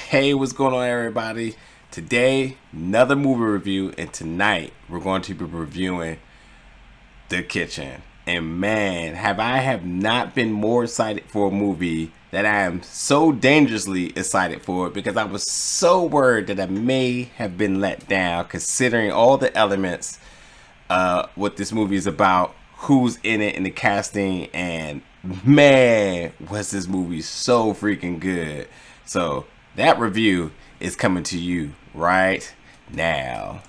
Hey, what's going on, everybody? Today, another movie review, and tonight we're going to be reviewing The Kitchen. And man, have not been more excited for a movie that I am so dangerously excited for, because I was so worried that I may have been let down, considering all the elements, what this movie is about, who's in it, and the casting. And man, was this movie so freaking good. So that review is coming to you right now.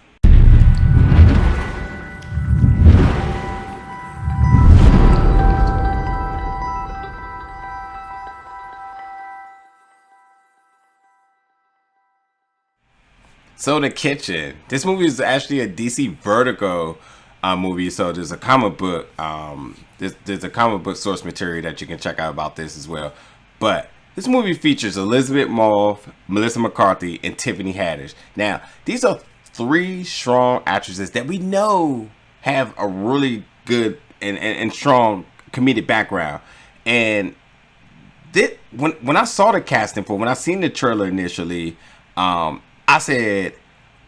So The Kitchen. This movie is actually a DC Vertigo movie. So there's a comic book. There's a comic book source material that you can check out about this as well. But this movie features Elisabeth Moss, Melissa McCarthy, and Tiffany Haddish. Now, these are three strong actresses that we know have a really good and strong comedic background. And when I saw the casting for, when I seen the trailer initially, I said,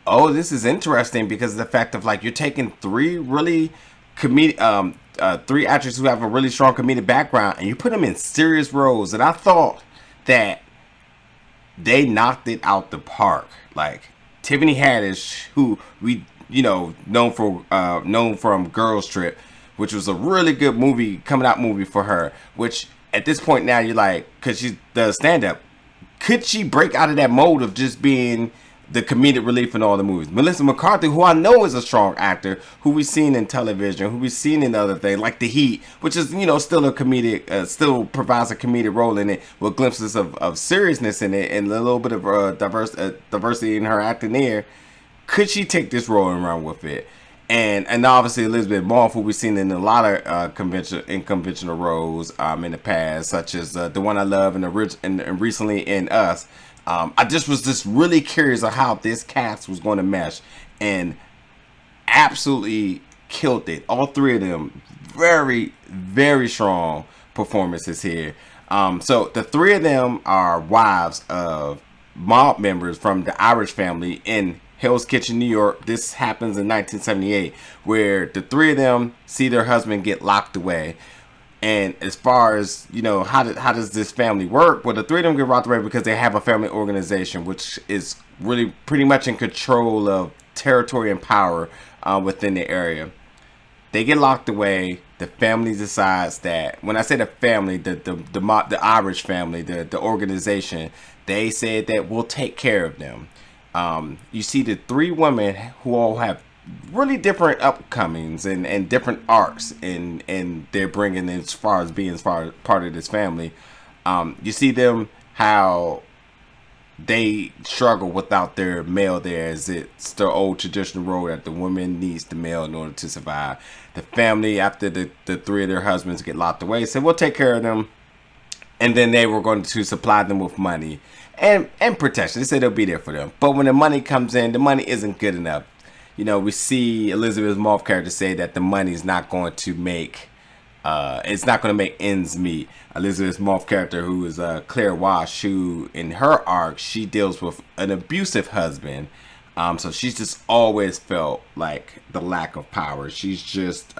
"Oh, this is interesting," because of the fact of, like, you're taking three really three actors who have a really strong comedic background, and you put them in serious roles. And I thought that they knocked it out the park. Like Tiffany Haddish, who we known from Girls Trip, which was a really good movie for her. Which at this point now you're like, because she does stand up, could she break out of that mode of just being the comedic relief in all the movies? Melissa McCarthy, who I know is a strong actor, who we've seen in television, who we've seen in other things like The Heat, which is, still a comedic, still provides a comedic role in it, with glimpses of seriousness in it, and a little bit of diversity in her acting there. Could she take this role and run with it? And obviously Elisabeth Moss, who we've seen in a lot of conventional roles in the past, such as The One I Love and recently in Us. I just was really curious of how this cast was going to mesh, and absolutely killed it. All three of them, very, very strong performances here. So the three of them are wives of mob members from the Irish family in Hell's Kitchen, New York. This happens in 1978, where the three of them see their husband get locked away. And as far as, how does this family work? Well, the three of them get locked away because they have a family organization, which is really pretty much in control of territory and power within the area. They get locked away. The family decides that, when I say the family, the Irish family, the organization, they said that we'll take care of them. You see the three women who all have really different upcomings and different arcs, and they're bringing as far as part of this family. You see them, how they struggle without their male there, as it's the old traditional role that the woman needs the male in order to survive. The family, after the three of their husbands get locked away, said we'll take care of them, and then they were going to supply them with money and protection. They said they'll be there for them. But when the money comes in, the money isn't good enough. We see Elisabeth Moss character say that the money is not going to make, it's not going to make ends meet. Elisabeth Moss character, who is Claire Wash, who in her arc, she deals with an abusive husband. So she's just always felt like the lack of power. She's just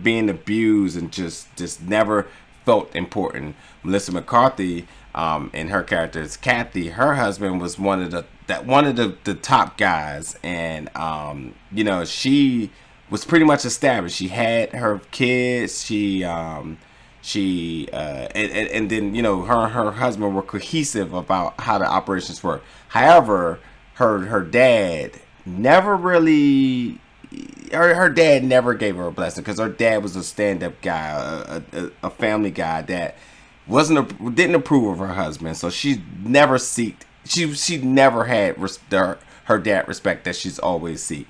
being abused, and just never felt important. Melissa McCarthy, and her character is Kathy. Her husband was one of the top guys, and she was pretty much established. She had her kids. And then her and her husband were cohesive about how the operations work. However, her dad never really. Her dad never gave her a blessing, because her dad was a stand-up guy, a family guy that didn't approve of her husband. So she never never had her dad respect that she's always seeked.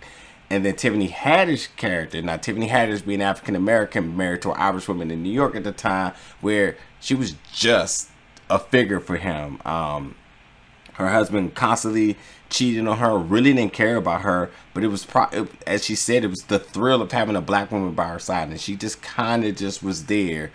And then Tiffany Haddish character, now Tiffany Haddish being African American, married to an Irish woman in New York at the time, where she was just a figure for him. Her husband constantly cheated on her, really didn't care about her, but it was, as she said, it was the thrill of having a black woman by her side, and she just kind of just was there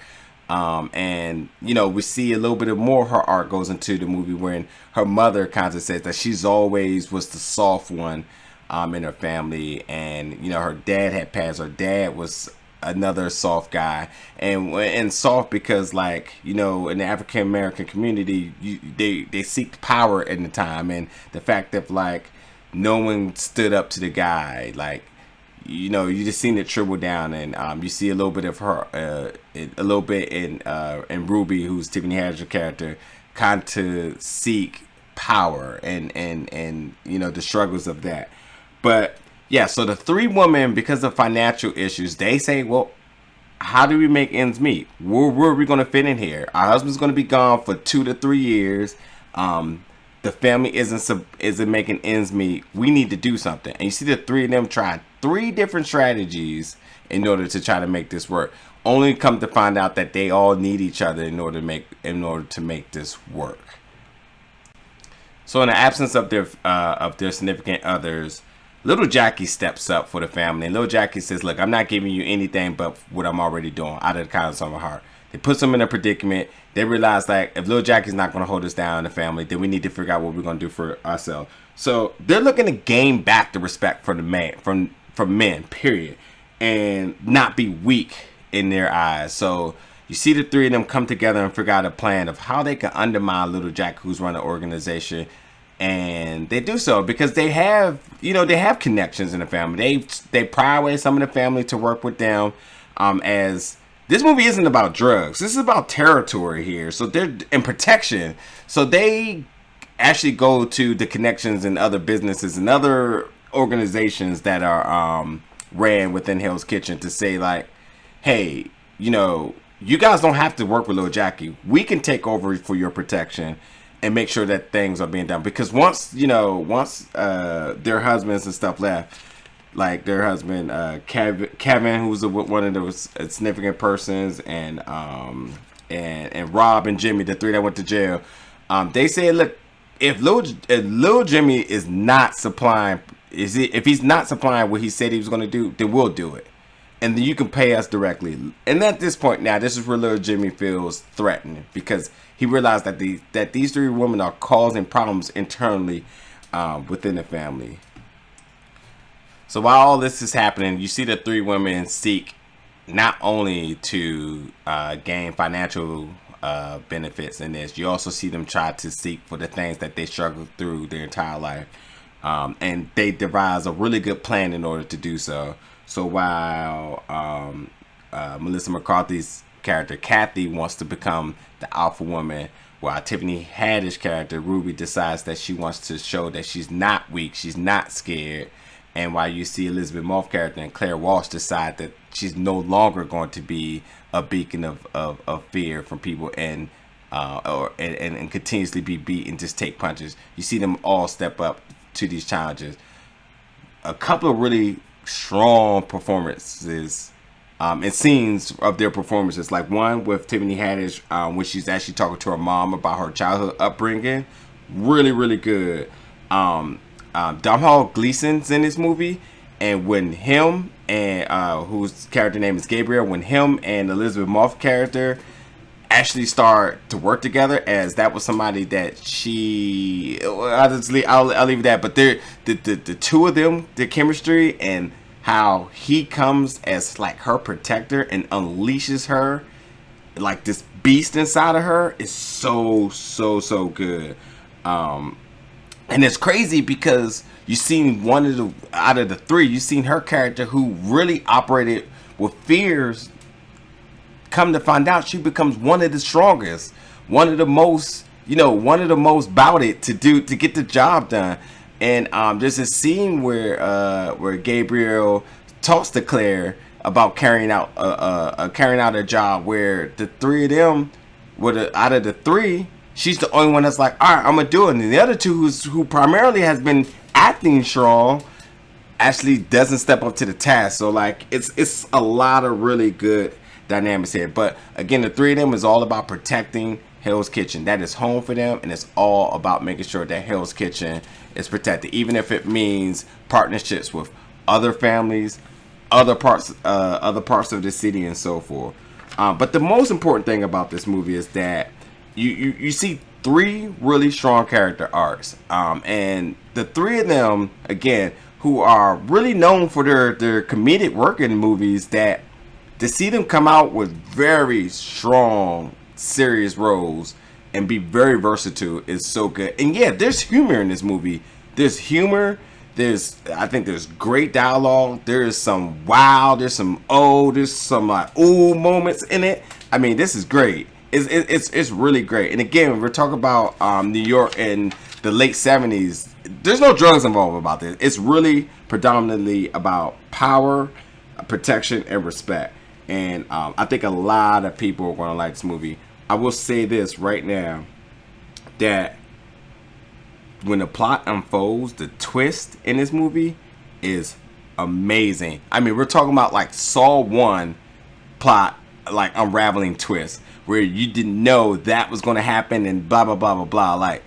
And we see a little bit of more of her arc goes into the movie when her mother kind of says that she's always was the soft one in her family, and her dad had passed. Her dad was another soft guy, and soft because in the African American community, they seek power in the time, and the fact that no one stood up to the guy, you just seen it trickle down, and you see a little bit of her, a little bit in Ruby, who's Tiffany Haddish character, kind of seek power and the struggles of that. But yeah, so the three women, because of financial issues, they say, well, how do we make ends meet? Where are we going to fit in here? Our husband's going to be gone for 2 to 3 years. The family isn't making ends meet. We need to do something. And you see the three of them try 3 different strategies in order to try to make this work. Only come to find out that they all need each other in order to make this work. So in the absence of their significant others, Little Jackie steps up for the family, and Little Jackie says, look, I'm not giving you anything but what I'm already doing, out of the kindness of my heart. They put them in a predicament. They realize if Little Jackie's not going to hold us down in the family, then we need to figure out what we're going to do for ourselves. So they're looking to gain back the respect for the man, from men, period, and not be weak in their eyes. So you see the three of them come together and figure out a plan of how they can undermine Little Jack, who's running the organization. And they do so because they have connections in the family. They pry away some of the family to work with them. As this movie isn't about drugs, this is about territory here. So they're in protection. So they actually go to the connections in other businesses and other organizations that are ran within Hell's Kitchen to say hey, you guys don't have to work with Lil Jackie. We can take over for your protection and make sure that things are being done. Because once their husbands and stuff left, their husband Kevin, who's one of those significant persons, and Rob and Jimmy, the three that went to jail, they said, look, if Lil Jimmy is not supplying, if he's not supplying what he said he was going to do, then we'll do it. And then you can pay us directly. And at this point now, this is where Lil Jimmy feels threatened, because he realized that these three women are causing problems internally within the family. So while all this is happening, you see the three women seek not only to gain financial benefits in this, you also see them try to seek for the things that they struggled through their entire life. And they devise a really good plan in order to do so. So while Melissa McCarthy's character Kathy wants to become the alpha woman, while Tiffany Haddish character Ruby decides that she wants to show that she's not weak, she's not scared, and while you see Elisabeth Moss character and Claire Walsh decide that she's no longer going to be a beacon of fear from people and continuously be beat and just take punches. You see them all step up to these challenges. A couple of really strong performances and scenes of their performances, like one with Tiffany Haddish when she's actually talking to her mom about her childhood upbringing. Really, really good. Domhnall Gleeson's in this movie, and when him and whose character name is Gabriel, when him and Elisabeth Moss character actually start to work together, as that was somebody that she honestly I'll leave that, but the two of them, the chemistry and how he comes as her protector and unleashes her this beast inside of her is so good. And it's crazy because you seen out of the three, you seen her character who really operated with fears. Come to find out, she becomes one of the strongest, one of the most bouted to get the job done. And there's a scene where Gabriel talks to Claire about carrying out a job where the three of them, out of the three, she's the only one that's all right, I'm gonna do it. And the other two, who primarily has been acting strong, actually doesn't step up to the task. So it's a lot of really good dynamics here. But again, the three of them is all about protecting Hell's Kitchen. That is home for them, and it's all about making sure that Hell's Kitchen is protected, even if it means partnerships with other families, other parts of the city, and so forth. But the most important thing about this movie is that you see three really strong character arcs, and the three of them, again, who are really known for their comedic work in movies, that to see them come out with very strong, serious roles and be very versatile is so good. And yeah, there's humor in this movie. There's humor. I think there's great dialogue. There is some wow. There's some there's some like ooh moments in it. I mean, this is great. It's really great. And again, we're talking about New York in the late 70s. There's no drugs involved about this. It's really predominantly about power, protection, and respect. And I think a lot of people are going to like this movie. I will say this right now, that when the plot unfolds, the twist in this movie is amazing. I mean, we're talking about like Saw 1 plot, like unraveling twist, where you didn't know that was going to happen and blah, blah, blah, blah, blah. Like,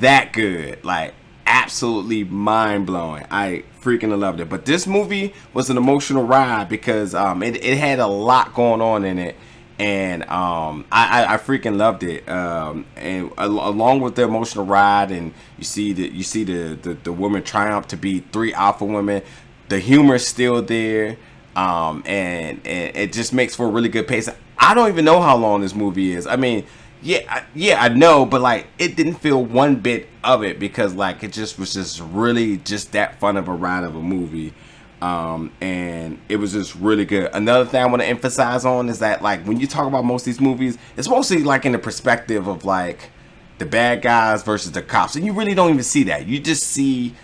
that good. Like, absolutely mind-blowing. I freaking loved it. But this movie was an emotional ride because it had a lot going on in it. And I freaking loved it. And along with the emotional ride, and you see the woman triumph to be three alpha women. The humor is still there, and it just makes for a really good pace. I don't even know how long this movie is. I mean, yeah, I know, but like it didn't feel one bit of it because like it just was just really just that fun of a ride of a movie. And it was just really good. Another thing I want to emphasize on is that like when you talk about most of these movies, it's mostly like in the perspective of like the bad guys versus the cops, and you really don't even see that. You just see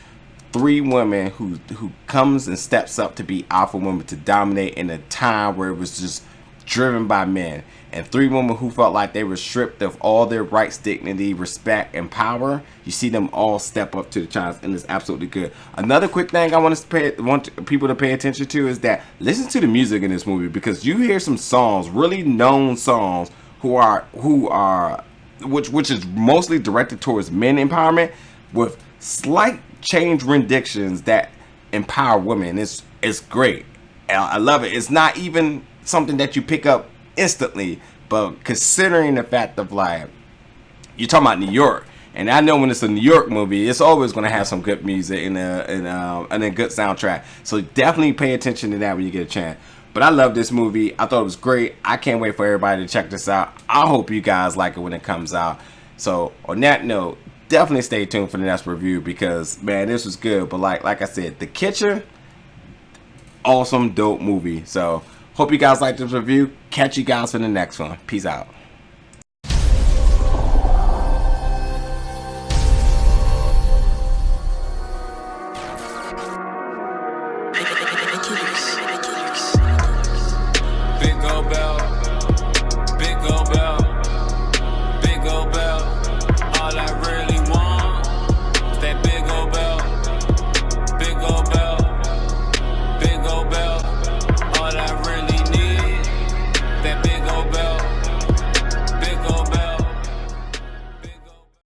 three women who comes and steps up to be alpha women to dominate in a time where it was just driven by men, and three women who felt like they were stripped of all their rights, dignity, respect, and power. You see them all step up to the challenge, and it's absolutely good. Another quick thing I want people to pay attention to is that listen to the music in this movie, because you hear some songs, really known songs, which is mostly directed towards men empowerment, with slight change renditions that empower women. It's great. I love it. It's not even something that you pick up instantly, but considering the fact of like you're talking about New York, and I know when it's a New York movie, it's always going to have some good music and a good soundtrack. So definitely pay attention to that when you get a chance. But I love this movie. I thought it was great. I can't wait for everybody to check this out. I hope you guys like it when it comes out. So on that note, definitely stay tuned for the next review, because man, this was good. But like I said, The Kitchen, awesome, dope movie. So hope you guys liked this review. Catch you guys for the next one. Peace out. Big gold bell.